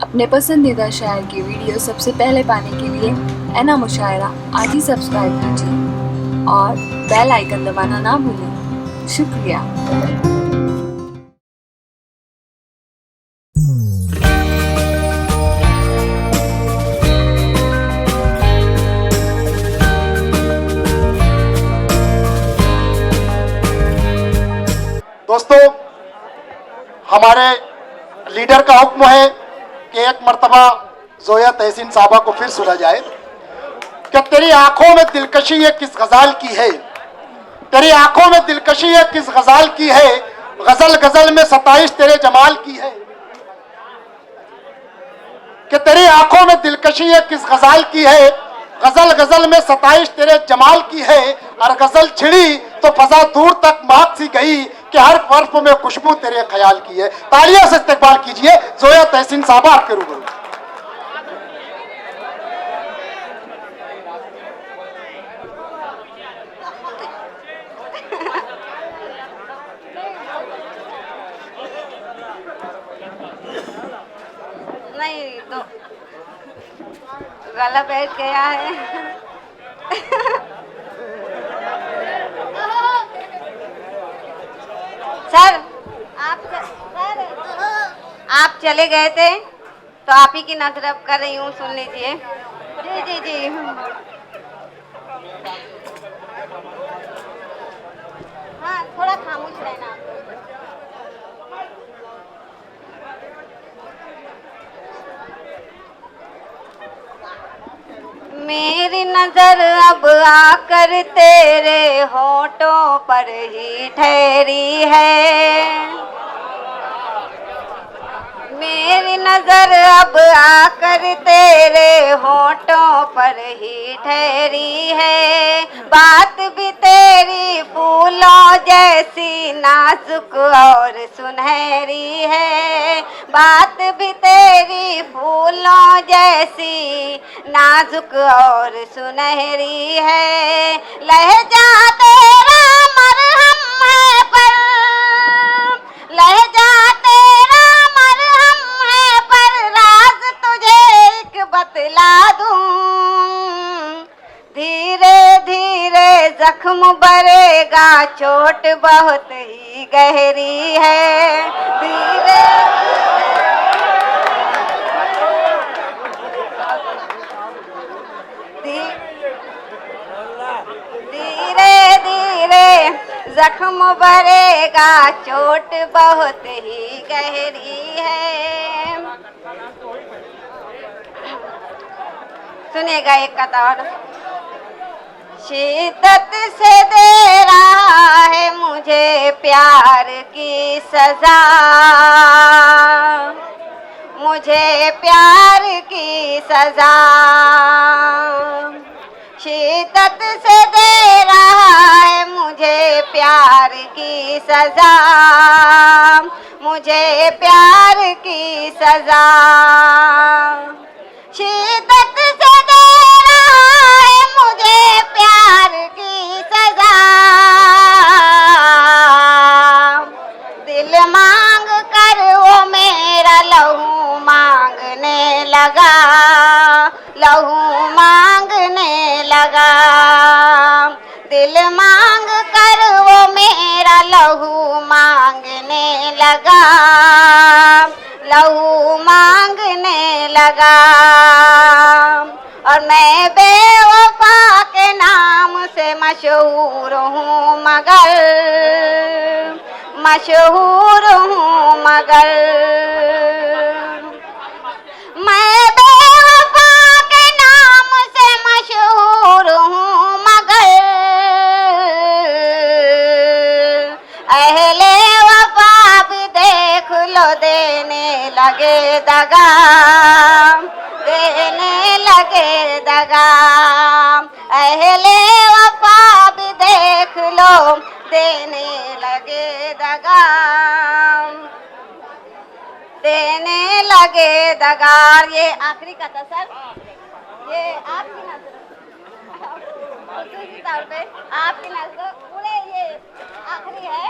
अपने पसंदीदा शायर की वीडियो सबसे पहले पाने के लिए एना मुशायरा आज ही सब्सक्राइब कीजिए और बेल आइकन दबाना ना भूलें। शुक्रिया। दोस्तों, हमारे लीडर का हुक्म है कि एक मर्तबा जोया तहसीन साहबा को फिर सुना जाए कि तेरी आंखों में दिलकशी ये किस गजाल की है, तेरी आंखों में दिलकशी ये किस गजाल की है, गजल गजल में सताइश तेरे जमाल की है। कि तेरी आंखों में दिलकशी ये किस गजाल की है, गजल गजल में सताइश तेरे जमाल की है। और गजल छिड़ी तो फजा दूर तक महक सी गई कि हर बर्फ में खुशबू तेरे ख्याल की है। तालियों से इस्तकबाल कीजिए जोया तहसीन साहबा आपके रूबरू। नहीं तो गला बैठ गया है। सर आप चले गए थे तो आप ही की नजर कर रही हूँ, सुन लीजिए। जी जी जी। हाँ, थोड़ा खामोश रहना। मेरी नजर अब आकर तेरे होठों पर ही ठहरी है, मेरी नजर अब आकर तेरे होठों पर ही ठहरी है। बात भी तेरी फूलों जैसी नाजुक और सुनहरी है, बात भी तेरी फूलों जैसी नाजुक और सुनहरी है। लहजा तेरा मरहम है पर, लहजा तेरा मरहम है पर राज तुझे एक बतला दूं। धीरे धीरे जख्म भरेगा, चोट बहुत ही गहरी है। धीरे धीरे धीरे जख्म भरेगा, चोट बहुत ही गहरी है। सुनिएगा एक कथा और। शिद्दत से दे रहा है मुझे प्यार की सजा, मुझे प्यार की सजा। शिद्दत से दे रहा है मुझे प्यार की सजा, मुझे प्यार की सजा। शिद्दत से दे रहा है मुझे प्यार की सजा। दिल मांग कर वो मेरा लहू मांगने लगा, लहू मांगने लगा। दिल मांग कर वो मेरा लहू मांगने लगा, लहू मांगने लगा। और मैं बेवफा के नाम से मशहूर हूँ मगर, मशहूर हूँ मगर। मैं बेवफा के नाम से मशहूर हूँ मगर अहले वफा भी देख लो देने लगे दगा, देने लगे दगा। अहले वफा भी देख लो देने लगे दगा, देने लगे दगा। ये आखिरी का था सर, ये आपकी नजर, दूसरी तौर पे आपकी नजर पूरे ये आखिरी है।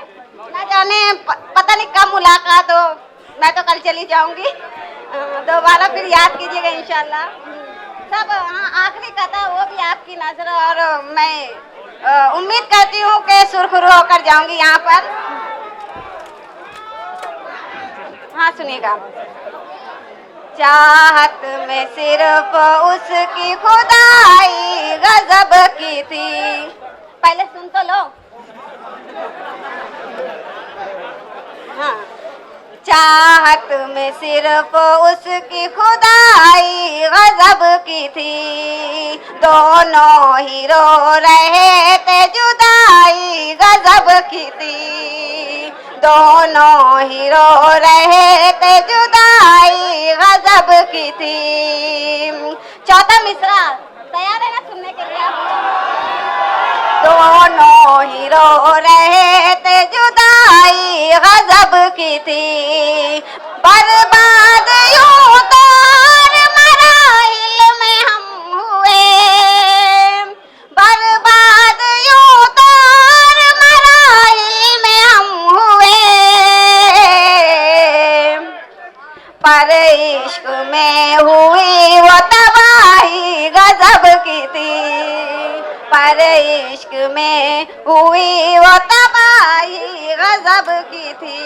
ना जाने पता नहीं कब मुलाकात हो, मैं तो कल चली जाऊंगी। दोबारा दोबारा फिर याद कीजिएगा इंशाल्लाह। सब हाँ, आखिरी कथा वो भी आपकी नजर, और मैं उम्मीद करती हूँ कि सुरखुरू होकर जाऊंगी यहाँ पर। हाँ सुनिएगा। चाहत में सिर्फ उसकी खुदाई गजब की थी। पहले सुन तो लो। हाँ। चाहत में सिर्फ उसकी खुदाई गजब की थी, दोनों ही रो रहे थे जुदाई गजब की थी, दोनों ही रो रहे थे जुदाई गजब की थी। चौथा मिसरा तैयार है ना सुनने के लिए आप? दोनों ही रो रहे थे जुदाई गजब की थी, बर्बाद यूं तो मराहिल में हम हुए, बर्बाद यूं तो मराहिल में हम हुए, पर इश्क में हुई वो तबाही गजब की थी, पर इश्क में हुई वो तबाही गजब की थी।